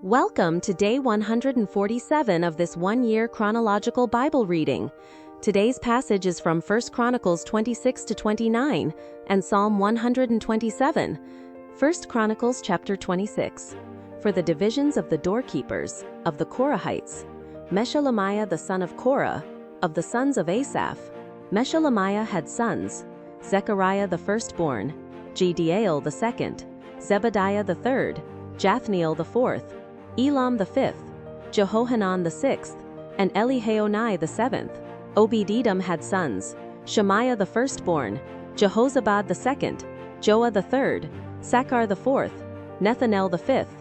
Welcome to day 147 of this one-year chronological Bible reading. Today's passage is from 1 Chronicles 26 to 29 and Psalm 127. 1 Chronicles chapter 26. For the divisions of the doorkeepers, of the Korahites, Meshelemiah the son of Korah, of the sons of Asaph. Meshelemiah had sons, Zechariah the firstborn, Jediael the second, Zebadiah the third, Jathniel the fourth, Elam the fifth, Jehohanan the sixth, and Elihaonai the seventh. Obed-Edom had sons, Shemaiah the firstborn, Jehozabad the second, Joah the third, Sakkar the fourth, Nethanel the fifth,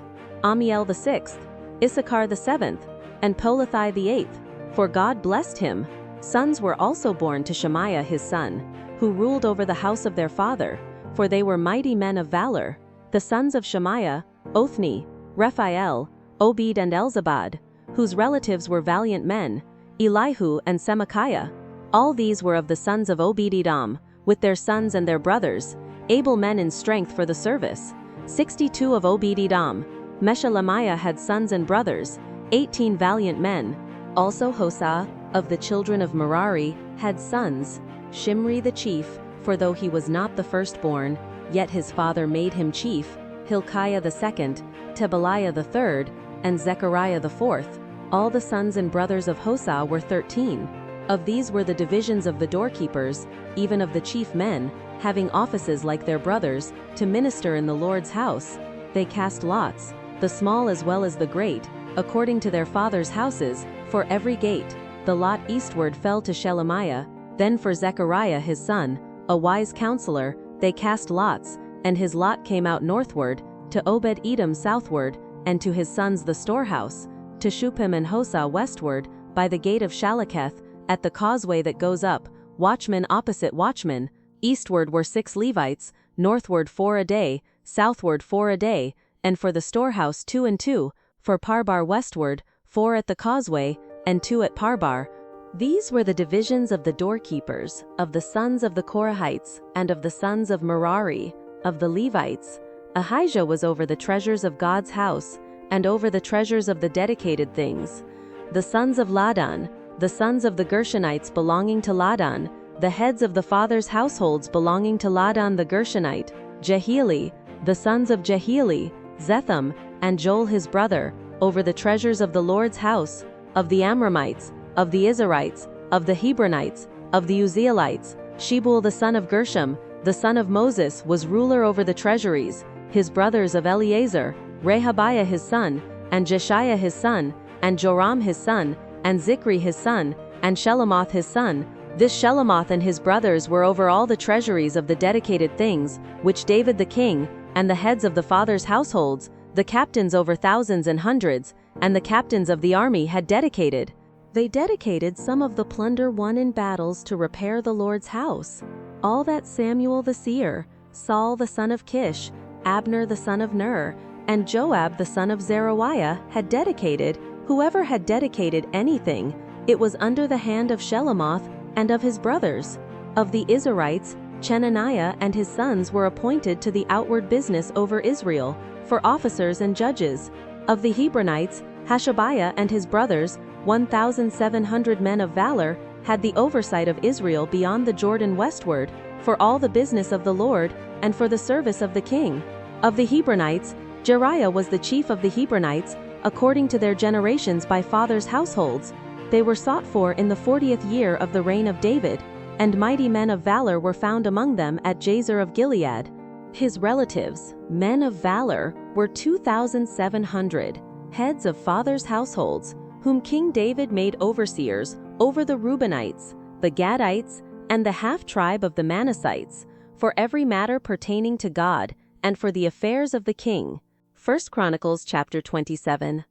Amiel the sixth, Issachar the seventh, and Polathai the eighth. For God blessed him. Sons were also born to Shemaiah his son, who ruled over the house of their father, for they were mighty men of valor. The sons of Shemaiah, Othni, Rephael, Obed and Elzabad, whose relatives were valiant men, Elihu and Semachiah. All these were of the sons of Obed-Edom, with their sons and their brothers, able men in strength for the service. 62 of Obed-Edom. Meshelemiah had sons and brothers, 18 valiant men. Also Hosah, of the children of Merari, had sons, Shimri the chief, for though he was not the firstborn, yet his father made him chief, Hilkiah the second, Tebaliah the third, and Zechariah the fourth. All the sons and brothers of Hosah were 13. Of these were the divisions of the doorkeepers, even of the chief men, having offices like their brothers, to minister in the Lord's house. They cast lots, the small as well as the great, according to their fathers' houses, for every gate. The lot eastward fell to Shelemiah. Then for Zechariah his son, a wise counselor, they cast lots, and his lot came out northward, to Obed-Edom southward, and to his sons the storehouse, to Shuppim and Hosah westward, by the gate of Shaleketh, at the causeway that goes up, watchmen opposite watchmen. Eastward were 6 Levites, northward 4 a day, southward 4 a day, and for the storehouse 2 and 2, for Parbar westward, 4 at the causeway, and 2 at Parbar. These were the divisions of the doorkeepers, of the sons of the Korahites, and of the sons of Merari, of the Levites. Ahijah was over the treasures of God's house, and over the treasures of the dedicated things. The sons of Ladan, the sons of the Gershonites belonging to Ladan, the heads of the fathers' households belonging to Ladan the Gershonite, Jehieli, the sons of Jehieli, Zetham, and Joel his brother, over the treasures of the Lord's house, of the Amramites, of the Izharites, of the Hebronites, of the Uzzielites. Shebuel the son of Gershom, the son of Moses, was ruler over the treasuries. His brothers of Eleazar, Rehabiah his son, and Jeshiah his son, and Joram his son, and Zichri his son, and Shelomoth his son. This Shelomoth and his brothers were over all the treasuries of the dedicated things, which David the king, and the heads of the fathers' households, the captains over thousands and hundreds, and the captains of the army had dedicated. They dedicated some of the plunder won in battles to repair the Lord's house. All that Samuel the seer, Saul the son of Kish, Abner the son of Ner, and Joab the son of Zeruiah had dedicated. Whoever had dedicated anything, it was under the hand of Shelomoth and of his brothers. Of the Israelites, Chenaniah and his sons were appointed to the outward business over Israel, for officers and judges. Of the Hebronites, Hashabiah and his brothers, 1,700 men of valor, had the oversight of Israel beyond the Jordan westward, for all the business of the Lord, and for the service of the king. Of the Hebronites, Jeriah was the chief of the Hebronites, according to their generations by fathers' households. They were sought for in the 40th year of the reign of David, and mighty men of valor were found among them at Jazer of Gilead. His relatives, men of valor, were 2,700, heads of fathers' households, whom King David made overseers over the Reubenites, the Gadites, and the half-tribe of the Manassites, for every matter pertaining to God, and for the affairs of the king. 1 Chronicles chapter 27.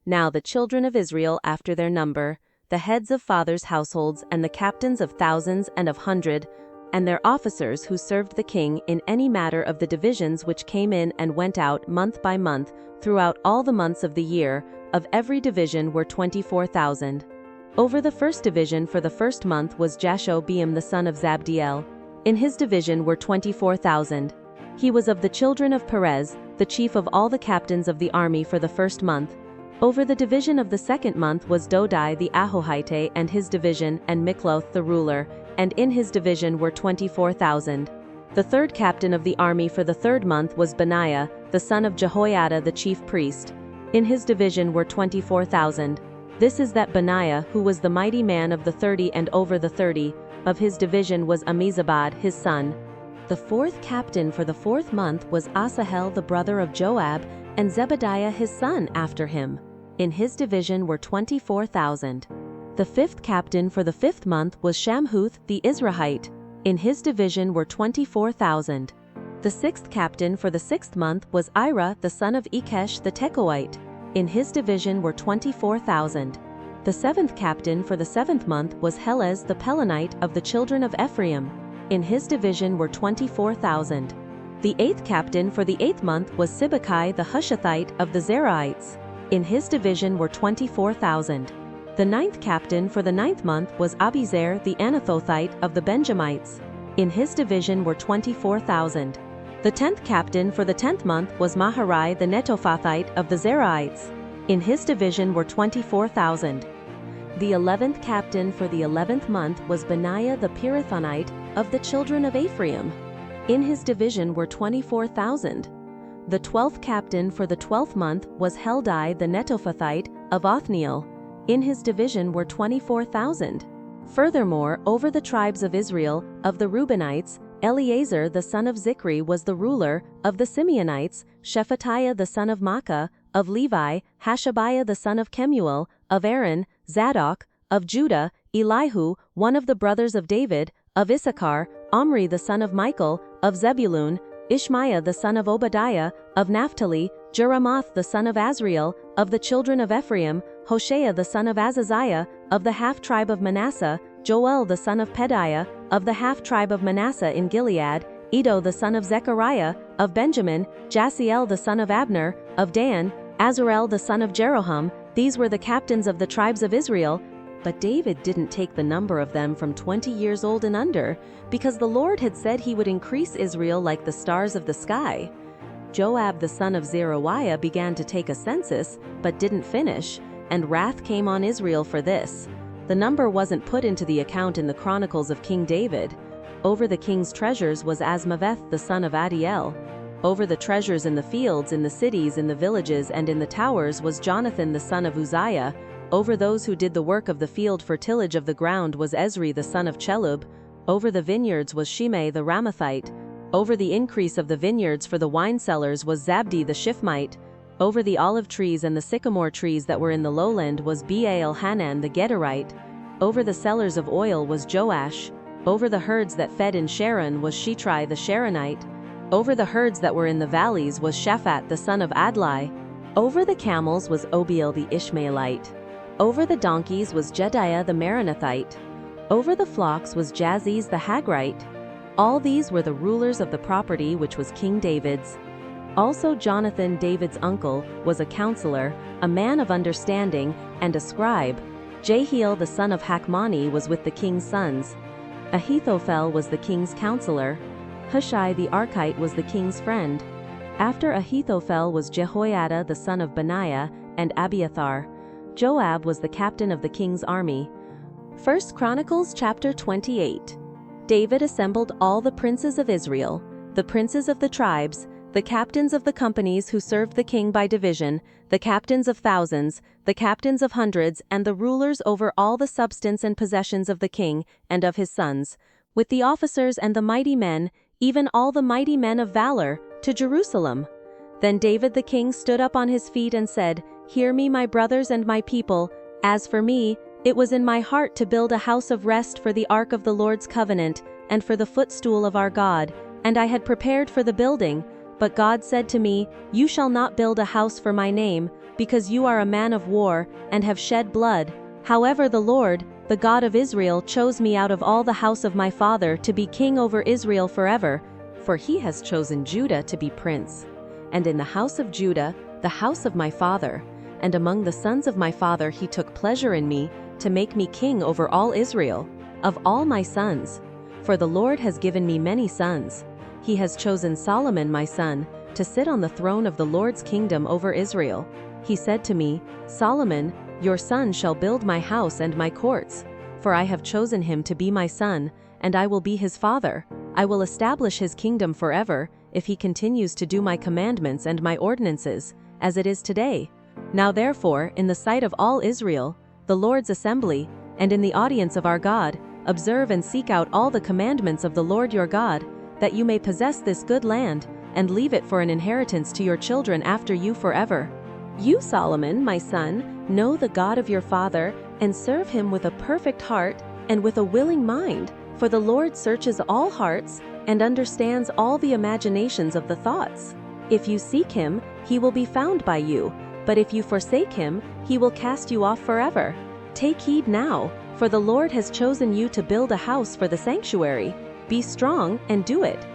Now the children of Israel after their number, the heads of fathers' households and the captains of thousands and of hundred, and their officers who served the king in any matter of the divisions which came in and went out month by month throughout all the months of the year, of every division were 24,000. Over the first division for the first month was Jashobeam the son of Zabdiel. In his division were 24,000. He was of the children of Perez, the chief of all the captains of the army for the first month. Over the division of the second month was Dodai the Ahohite and his division, and Mikloth the ruler, and in his division were 24,000. The third captain of the army for the third month was Benaiah, the son of Jehoiada the chief priest. In his division were 24,000. This is that Benaiah, who was the mighty man of the 30 and over the 30, of his division was Ammizabad his son. The fourth captain for the fourth month was Asahel the brother of Joab, and Zebadiah his son after him. In his division were 24,000. The fifth captain for the fifth month was Shamhuth the Israelite. In his division were 24,000. The sixth captain for the sixth month was Ira the son of Ikesh the Tekoite. In his division were 24,000. The seventh captain for the seventh month was Helez the Pelonite of the children of Ephraim. In his division were 24,000. The eighth captain for the eighth month was Sibbecai the Hushathite of the Zerahites. In his division were 24,000. The ninth captain for the ninth month was Abizer the Anathothite of the Benjamites. In his division were 24,000. The 10th captain for the 10th month was Maharai the Netophathite of the Zerahites. In his division were 24,000. The 11th captain for the 11th month was Benaiah the Pirathonite of the children of Ephraim. In his division were 24,000. The 12th captain for the 12th month was Heldai the Netophathite of Othniel. In his division were 24,000. Furthermore, over the tribes of Israel, of the Reubenites, Eleazar the son of Zikri was the ruler, of the Simeonites, Shephatiah the son of Makkah, of Levi, Hashabiah the son of Kemuel, of Aaron, Zadok, of Judah, Elihu, one of the brothers of David, of Issachar, Omri the son of Michael, of Zebulun, Ishmaiah the son of Obadiah, of Naphtali, Jeremoth the son of Azriel, of the children of Ephraim, Hoshea the son of Azaziah, of the half-tribe of Manasseh, Joel the son of Pedaiah, of the half-tribe of Manasseh in Gilead, Edo the son of Zechariah, of Benjamin, Jasiel the son of Abner, of Dan, Azarel the son of Jeroham. These were the captains of the tribes of Israel. But David didn't take the number of them from 20 years old and under, because the Lord had said he would increase Israel like the stars of the sky. Joab the son of Zeruiah began to take a census, but didn't finish, and wrath came on Israel for this. The number wasn't put into the account in the Chronicles of King David. Over the king's treasures was Asmaveth the son of Adiel. Over the treasures in the fields, in the cities, in the villages, and in the towers was Jonathan the son of Uzziah. Over those who did the work of the field for tillage of the ground was Ezri the son of Chelub. Over the vineyards was Shimei the Ramathite. Over the increase of the vineyards for the wine cellars was Zabdi the Shifmite. Over the olive trees and the sycamore trees that were in the lowland was Baal-Hanan the Gederite. Over the cellars of oil was Joash. Over the herds that fed in Sharon was Shitrai the Sharonite. Over the herds that were in the valleys was Shaphat the son of Adlai. Over the camels was Obiel the Ishmaelite. Over the donkeys was Jediah the Meronothite. Over the flocks was Jaziz the Hagrite. All these were the rulers of the property which was King David's. Also Jonathan, David's uncle, was a counselor, a man of understanding, and a scribe. Jehiel the son of Hakmoni was with the king's sons. Ahithophel was the king's counselor. Hushai the Archite was the king's friend. After Ahithophel was Jehoiada the son of Benaiah, and Abiathar. Joab was the captain of the king's army. 1 Chronicles chapter 28. David assembled all the princes of Israel, the princes of the tribes, the captains of the companies who served the king by division, the captains of thousands, the captains of hundreds, and the rulers over all the substance and possessions of the king and of his sons, with the officers and the mighty men, even all the mighty men of valor, to Jerusalem. Then David the king stood up on his feet and said, "Hear me, my brothers and my people. As for me, it was in my heart to build a house of rest for the ark of the Lord's covenant, and for the footstool of our God, and I had prepared for the building. But God said to me, You shall not build a house for my name, because you are a man of war, and have shed blood. However the Lord, the God of Israel, chose me out of all the house of my father to be king over Israel forever, for he has chosen Judah to be prince. And in the house of Judah, the house of my father, and among the sons of my father he took pleasure in me, to make me king over all Israel, of all my sons. For the Lord has given me many sons. He has chosen Solomon my son, to sit on the throne of the Lord's kingdom over Israel. He said to me, Solomon, your son shall build my house and my courts. For I have chosen him to be my son, and I will be his father. I will establish his kingdom forever, if he continues to do my commandments and my ordinances, as it is today. Now therefore, in the sight of all Israel, the Lord's assembly, and in the audience of our God, observe and seek out all the commandments of the Lord your God, that you may possess this good land, and leave it for an inheritance to your children after you forever. You, Solomon, my son, know the God of your father, and serve him with a perfect heart and with a willing mind, for the Lord searches all hearts and understands all the imaginations of the thoughts. If you seek him, he will be found by you, but if you forsake him, he will cast you off forever. Take heed now, for the Lord has chosen you to build a house for the sanctuary. Be strong and do it.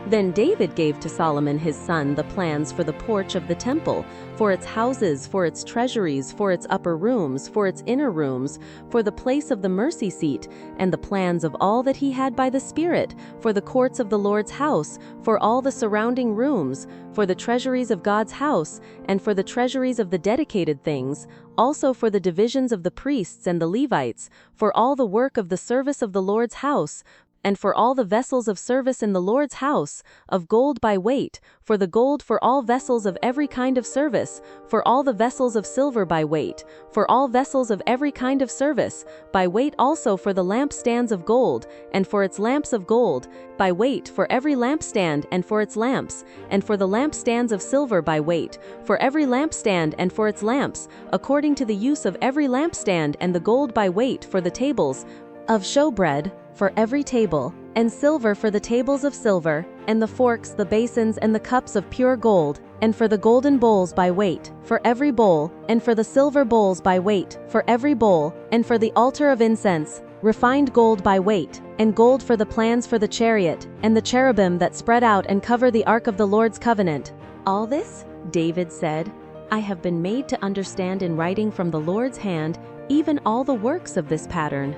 Then David gave to Solomon his son the plans for the porch of the temple, for its houses, for its treasuries, for its upper rooms, for its inner rooms, for the place of the mercy seat, and the plans of all that he had by the Spirit, for the courts of the Lord's house, for all the surrounding rooms, for the treasuries of God's house, and for the treasuries of the dedicated things, also for the divisions of the priests and the Levites, for all the work of the service of the Lord's house, and for all the vessels of service in the Lord's house, of gold by weight, for the gold for all vessels of every kind of service, for all the vessels of silver by weight, for all vessels of every kind of service, by weight also for the lampstands of gold, and for its lamps of gold, by weight for every lampstand and for its lamps, and for the lampstands of silver by weight, for every lampstand and for its lamps, according to the use of every lampstand, and the gold by weight for the tables of showbread, for every table, and silver for the tables of silver, and the forks, the basins, and the cups of pure gold, and for the golden bowls by weight, for every bowl, and for the silver bowls by weight, for every bowl, and for the altar of incense, refined gold by weight, and gold for the plans for the chariot, and the cherubim that spread out and cover the ark of the Lord's covenant. All this, David said, I have been made to understand in writing from the Lord's hand, even all the works of this pattern.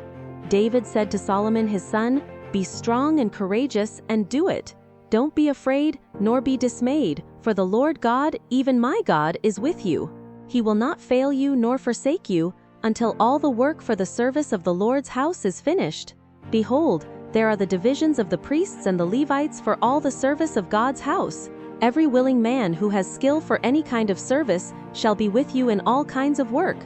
David said to Solomon his son, Be strong and courageous, and do it. Don't be afraid, nor be dismayed, for the Lord God, even my God, is with you. He will not fail you nor forsake you, until all the work for the service of the Lord's house is finished. Behold, there are the divisions of the priests and the Levites for all the service of God's house. Every willing man who has skill for any kind of service shall be with you in all kinds of work.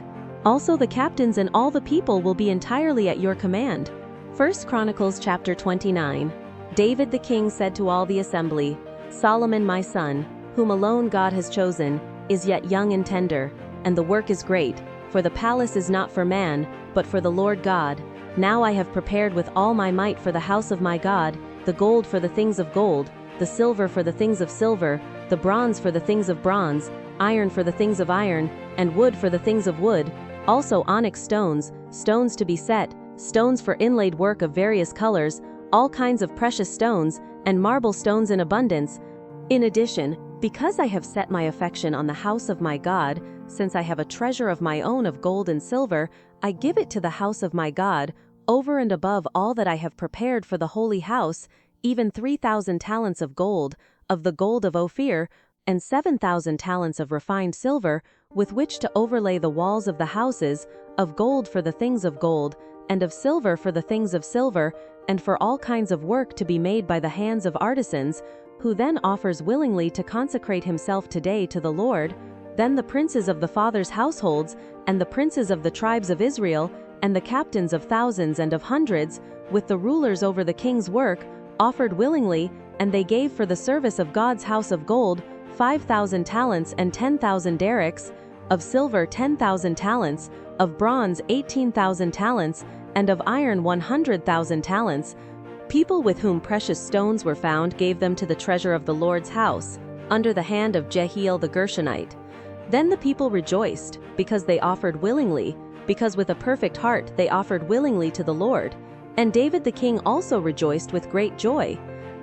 Also the captains and all the people will be entirely at your command. 1 Chronicles chapter 29. David the king said to all the assembly, Solomon my son, whom alone God has chosen, is yet young and tender, and the work is great, for the palace is not for man, but for the Lord God. Now I have prepared with all my might for the house of my God, the gold for the things of gold, the silver for the things of silver, the bronze for the things of bronze, iron for the things of iron, and wood for the things of wood, also onyx stones, stones to be set, stones for inlaid work of various colors, all kinds of precious stones, and marble stones in abundance. In addition, because I have set my affection on the house of my God, since I have a treasure of my own of gold and silver, I give it to the house of my God, over and above all that I have prepared for the holy house, even 3,000 talents of the gold of Ophir, and 7,000 talents of refined silver, with which to overlay the walls of the houses, of gold for the things of gold, and of silver for the things of silver, and for all kinds of work to be made by the hands of artisans, who then offers willingly to consecrate himself today to the Lord. Then the princes of the fathers' households, and the princes of the tribes of Israel, and the captains of thousands and of hundreds, with the rulers over the king's work, offered willingly, and they gave for the service of God's house of gold 5,000 talents and 10,000 derricks, of silver 10,000 talents, of bronze 18,000 talents, and of iron 100,000 talents. People with whom precious stones were found gave them to the treasure of the Lord's house, under the hand of Jehiel the Gershonite. Then the people rejoiced, because they offered willingly, because with a perfect heart they offered willingly to the Lord. And David the king also rejoiced with great joy.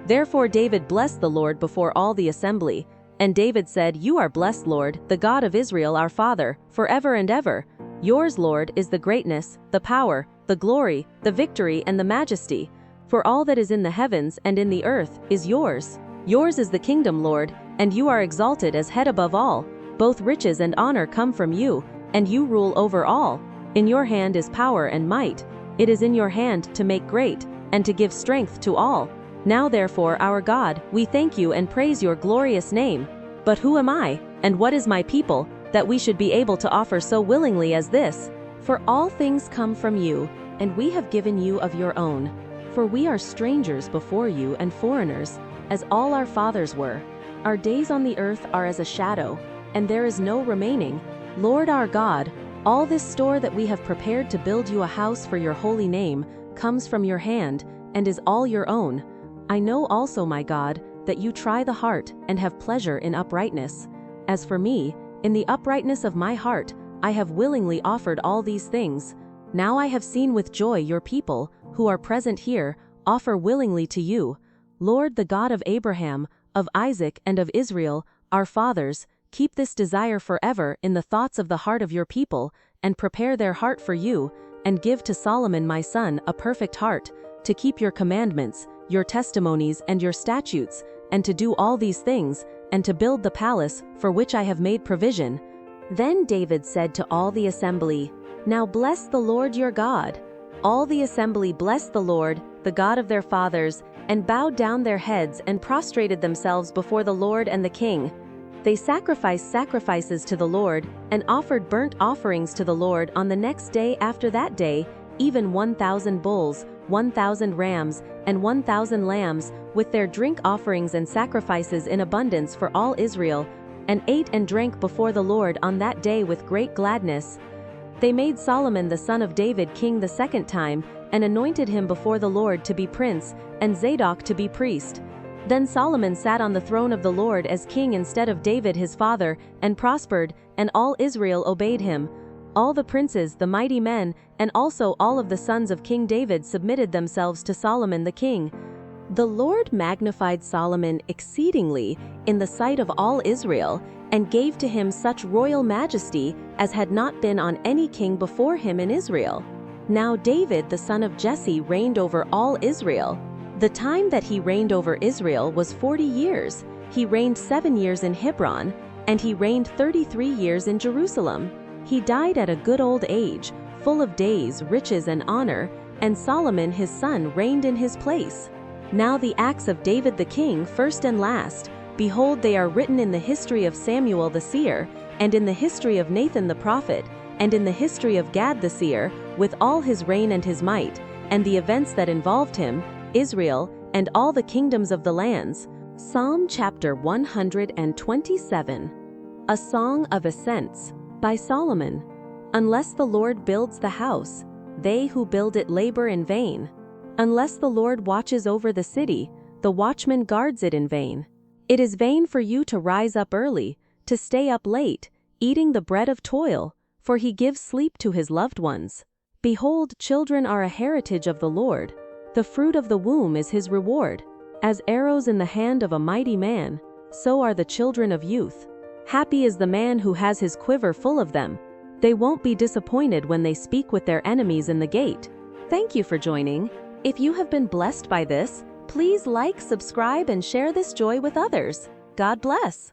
Therefore David blessed the Lord before all the assembly. And David said, You are blessed, Lord, the God of Israel our Father, forever and ever. Yours, Lord, is the greatness, the power, the glory, the victory, and the majesty. For all that is in the heavens and in the earth is yours. Yours is the kingdom, Lord, and you are exalted as head above all. Both riches and honor come from you, and you rule over all. In your hand is power and might. It is in your hand to make great, and to give strength to all. Now therefore, our God, we thank you and praise your glorious name. But who am I, and what is my people, that we should be able to offer so willingly as this? For all things come from you, and we have given you of your own. For we are strangers before you and foreigners, as all our fathers were. Our days on the earth are as a shadow, and there is no remaining. Lord our God, all this store that we have prepared to build you a house for your holy name comes from your hand, and is all your own. I know also, my God, that you try the heart and have pleasure in uprightness. As for me, in the uprightness of my heart, I have willingly offered all these things. Now I have seen with joy your people, who are present here, offer willingly to you. Lord, the God of Abraham, of Isaac, and of Israel, our fathers, keep this desire forever in the thoughts of the heart of your people, and prepare their heart for you, and give to Solomon my son a perfect heart, to keep your commandments, your testimonies, and your statutes, and to do all these things, and to build the palace for which I have made provision. Then David said to all the assembly, Now bless the Lord your God. All the assembly blessed the Lord, the God of their fathers, and bowed down their heads and prostrated themselves before the Lord and the king. They sacrificed sacrifices to the Lord, and offered burnt offerings to the Lord on the next day after that day, even 1,000 bulls, 1,000 rams, and 1,000 lambs, with their drink offerings and sacrifices in abundance for all Israel, and ate and drank before the Lord on that day with great gladness. They made Solomon the son of David king the second time, and anointed him before the Lord to be prince, and Zadok to be priest. Then Solomon sat on the throne of the Lord as king instead of David his father, and prospered, and all Israel obeyed him. All the princes, the mighty men, and also all of the sons of King David submitted themselves to Solomon the king. The Lord magnified Solomon exceedingly in the sight of all Israel, and gave to him such royal majesty as had not been on any king before him in Israel. Now David the son of Jesse reigned over all Israel. The time that he reigned over Israel was 40 years. He reigned 7 years in Hebron, and he reigned 33 years in Jerusalem. He died at a good old age, full of days, riches, and honor, and Solomon his son reigned in his place. Now the acts of David the king, first and last, behold, they are written in the history of Samuel the seer, and in the history of Nathan the prophet, and in the history of Gad the seer, with all his reign and his might, and the events that involved him, Israel, and all the kingdoms of the lands. Psalm chapter 127. A Song of Ascents, by Solomon. Unless the Lord builds the house, they who build it labor in vain. Unless the Lord watches over the city, the watchman guards it in vain. It is vain for you to rise up early, to stay up late, eating the bread of toil, for he gives sleep to his loved ones. Behold, children are a heritage of the Lord. The fruit of the womb is his reward. As arrows in the hand of a mighty man, so are the children of youth. Happy is the man who has his quiver full of them. They won't be disappointed when they speak with their enemies in the gate. Thank you for joining. If you have been blessed by this, please like, subscribe, and share this joy with others. God bless.